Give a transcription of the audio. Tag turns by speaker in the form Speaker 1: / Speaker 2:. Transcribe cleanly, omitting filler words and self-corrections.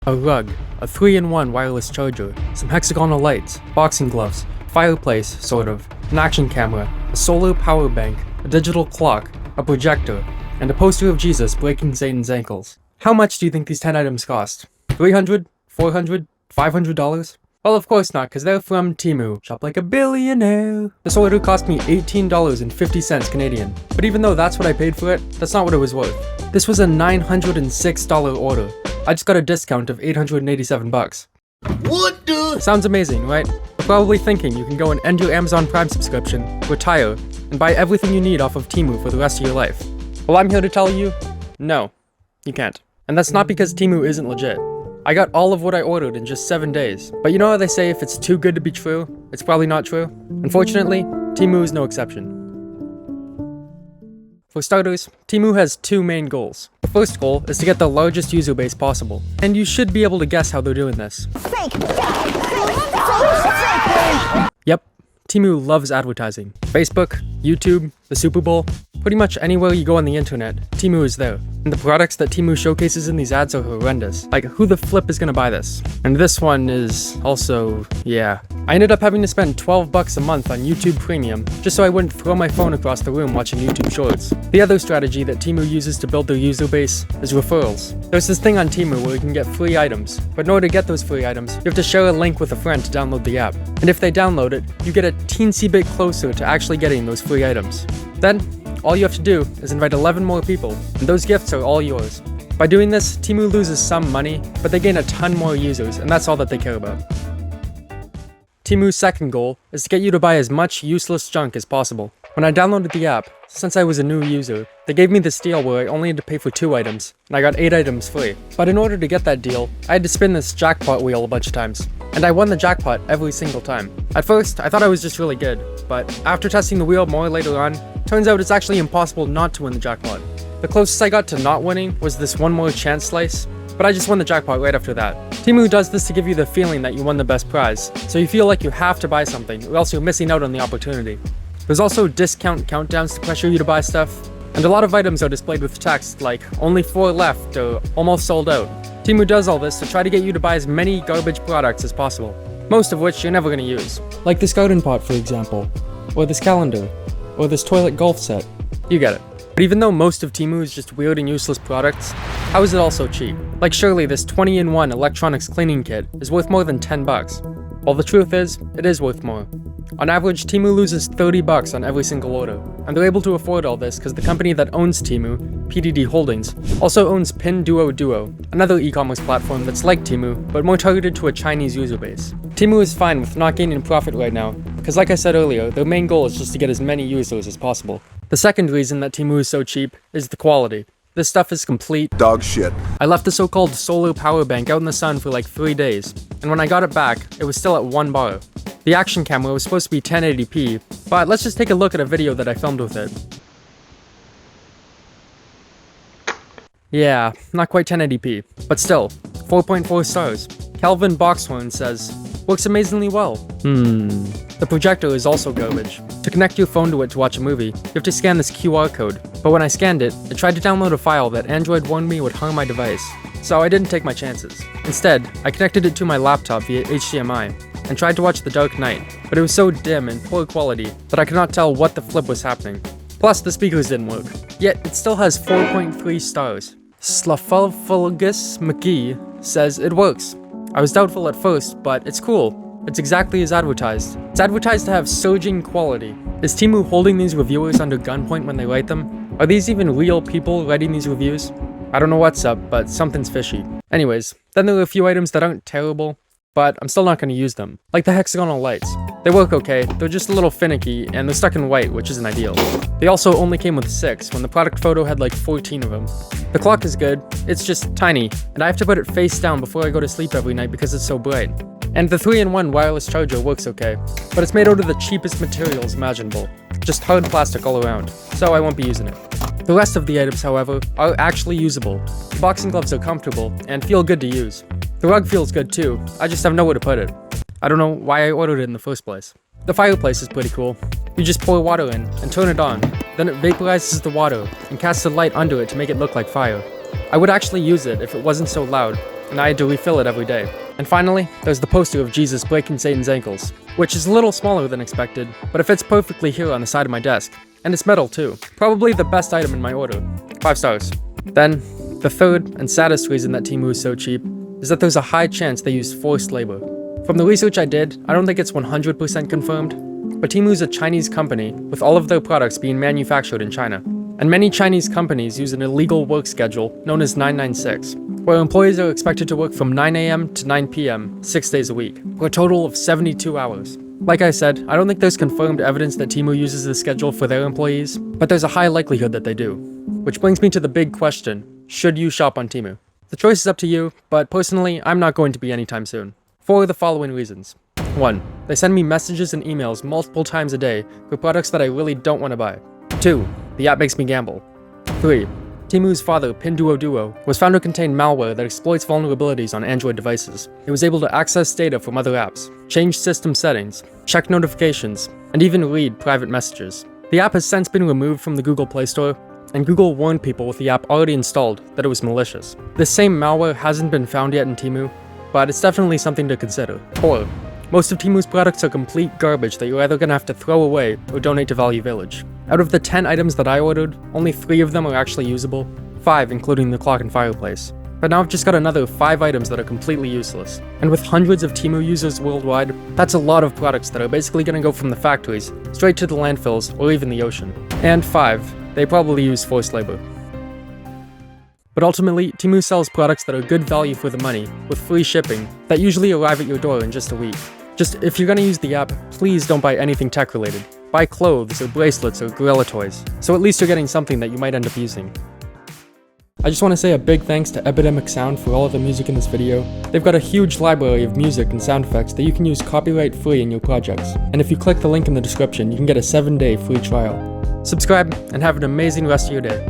Speaker 1: a rug, a 3-in-1 wireless charger, some hexagonal lights, boxing gloves, fireplace, sort of, an action camera, a solar power bank, a digital clock, a projector, and a poster of Jesus breaking Satan's ankles. How much do you think these 10 items cost? $300? $400? $500? Well, of course not, because they're from Temu. Shop like a billionaire. This order cost me $18.50 Canadian. But even though that's what I paid for it, that's not what it was worth. This was a $906 order. I just got a discount of 887 bucks.
Speaker 2: What the?
Speaker 1: Sounds amazing, right? You're probably thinking you can go and end your Amazon Prime subscription, retire, and buy everything you need off of Temu for the rest of your life. Well, I'm here to tell you, no, you can't. And that's not because Temu isn't legit. I got all of what I ordered in just 7 days. But you know how they say if it's too good to be true, it's probably not true? Unfortunately, Temu is no exception. For starters, Temu has two main goals. The first goal is to get the largest user base possible. And you should be able to guess how they're doing this.
Speaker 2: Fake!
Speaker 1: Yep, Temu loves advertising. Facebook, YouTube, the Super Bowl, pretty much anywhere you go on the internet, Temu is there. And the products that Temu showcases in these ads are horrendous. Like, who the flip is gonna buy this? And this one is also, yeah. I ended up having to spend 12 bucks a month on YouTube Premium, just so I wouldn't throw my phone across the room watching YouTube Shorts. The other strategy that Temu uses to build their user base is referrals. There's this thing on Temu where you can get free items, but in order to get those free items, you have to share a link with a friend to download the app. And if they download it, you get a teensy bit closer to actually getting those free items. Then, all you have to do is invite 11 more people, and those gifts are all yours. By doing this, Temu loses some money, but they gain a ton more users, and that's all that they care about. Temu's second goal is to get you to buy as much useless junk as possible. When I downloaded the app, since I was a new user, they gave me this deal where I only had to pay for 2 items, and I got 8 items free. But in order to get that deal, I had to spin this jackpot wheel a bunch of times. And I won the jackpot every single time. At first, I thought I was just really good, but after testing the wheel more later on, turns out it's actually impossible not to win the jackpot. The closest I got to not winning was this one more chance slice, but I just won the jackpot right after that. Temu does this to give you the feeling that you won the best prize, so you feel like you have to buy something, or else you're missing out on the opportunity. There's also discount countdowns to pressure you to buy stuff, and a lot of items are displayed with text like, only 4 left, or almost sold out. Temu does all this to try to get you to buy as many garbage products as possible, most of which you're never going to use. Like this garden pot, for example, or this calendar, or this toilet golf set. You get it. But even though most of Temu is just weird and useless products, how is it all so cheap? Like surely this 20-in-1 electronics cleaning kit is worth more than 10 bucks. Well, the truth is, it is worth more. On average, Temu loses 30 bucks on every single order, and they're able to afford all this because the company that owns Temu, PDD Holdings, also owns Pinduoduo, another e-commerce platform that's like Temu, but more targeted to a Chinese user base. Temu is fine with not gaining profit right now, because like I said earlier, their main goal is just to get as many users as possible. The second reason that Temu is so cheap is the quality. This stuff is complete
Speaker 3: dog shit.
Speaker 1: I left the so-called solar power bank out in the sun for like 3 days, and when I got it back, it was still at 1 bar. The action camera was supposed to be 1080p, but let's just take a look at a video that I filmed with it. Yeah, not quite 1080p, but still, 4.4 stars. Calvin Boxhorn says, works amazingly well. The projector is also garbage. To connect your phone to it to watch a movie, you have to scan this QR code, but when I scanned it, it tried to download a file that Android warned me would harm my device. So I didn't take my chances. Instead, I connected it to my laptop via HDMI, and tried to watch The Dark Knight, but it was so dim and poor quality that I could not tell what the flip was happening. Plus, the speakers didn't work. Yet, it still has 4.3 stars. Slufulfulgus McGee says it works. I was doubtful at first, but it's cool. It's exactly as advertised. It's advertised to have surging quality. Is Temu holding these reviewers under gunpoint when they write them? Are these even real people writing these reviews? I don't know what's up, but something's fishy. Anyways, then there are a few items that aren't terrible, but I'm still not going to use them. Like the hexagonal lights. They work okay, they're just a little finicky, and they're stuck in white, which isn't ideal. They also only came with 6, when the product photo had like 14 of them. The clock is good, it's just tiny, and I have to put it face down before I go to sleep every night because it's so bright. And the 3-in-1 wireless charger works okay, but it's made out of the cheapest materials imaginable. Just hard plastic all around, so I won't be using it. The rest of the items, however, are actually usable. The boxing gloves are comfortable, and feel good to use. The rug feels good too, I just have nowhere to put it. I don't know why I ordered it in the first place. The fireplace is pretty cool. You just pour water in, and turn it on, then it vaporizes the water, and casts a light under it to make it look like fire. I would actually use it if it wasn't so loud, and I had to refill it every day. And finally, there's the poster of Jesus breaking Satan's ankles, which is a little smaller than expected, but it fits perfectly here on the side of my desk. And it's metal too. Probably the best item in my order. 5 stars. Then, the third and saddest reason that Temu is so cheap is that there's a high chance they use forced labor. From the research I did, I don't think it's 100% confirmed, but Temu is a Chinese company with all of their products being manufactured in China. And many Chinese companies use an illegal work schedule known as 996, where employees are expected to work from 9 a.m. to 9 p.m. 6 days a week, for a total of 72 hours. Like I said, I don't think there's confirmed evidence that Temu uses this schedule for their employees, but there's a high likelihood that they do. Which brings me to the big question, should you shop on Temu? The choice is up to you, but personally, I'm not going to be anytime soon. For the following reasons. 1. They send me messages and emails multiple times a day for products that I really don't want to buy. 2. The app makes me gamble. 3. Temu's father, Pinduoduo, was found to contain malware that exploits vulnerabilities on Android devices. It was able to access data from other apps, change system settings, check notifications, and even read private messages. The app has since been removed from the Google Play Store, and Google warned people with the app already installed that it was malicious. This same malware hasn't been found yet in Temu, but it's definitely something to consider. 4. Most of Temu's products are complete garbage that you're either gonna have to throw away or donate to Value Village. Out of the 10 items that I ordered, only 3 of them are actually usable, 5 including the clock and fireplace. But now I've just got another 5 items that are completely useless. And with hundreds of Temu users worldwide, that's a lot of products that are basically gonna go from the factories, straight to the landfills, or even the ocean. And 5, they probably use forced labor. But ultimately, Temu sells products that are good value for the money, with free shipping, that usually arrive at your door in just a week. Just, if you're gonna use the app, please don't buy anything tech related. Buy clothes or bracelets or gorilla toys, so at least you're getting something that you might end up using. I just want to say a big thanks to Epidemic Sound for all of the music in this video. They've got a huge library of music and sound effects that you can use copyright free in your projects, and if you click the link in the description, you can get a 7-day free trial. Subscribe, and have an amazing rest of your day.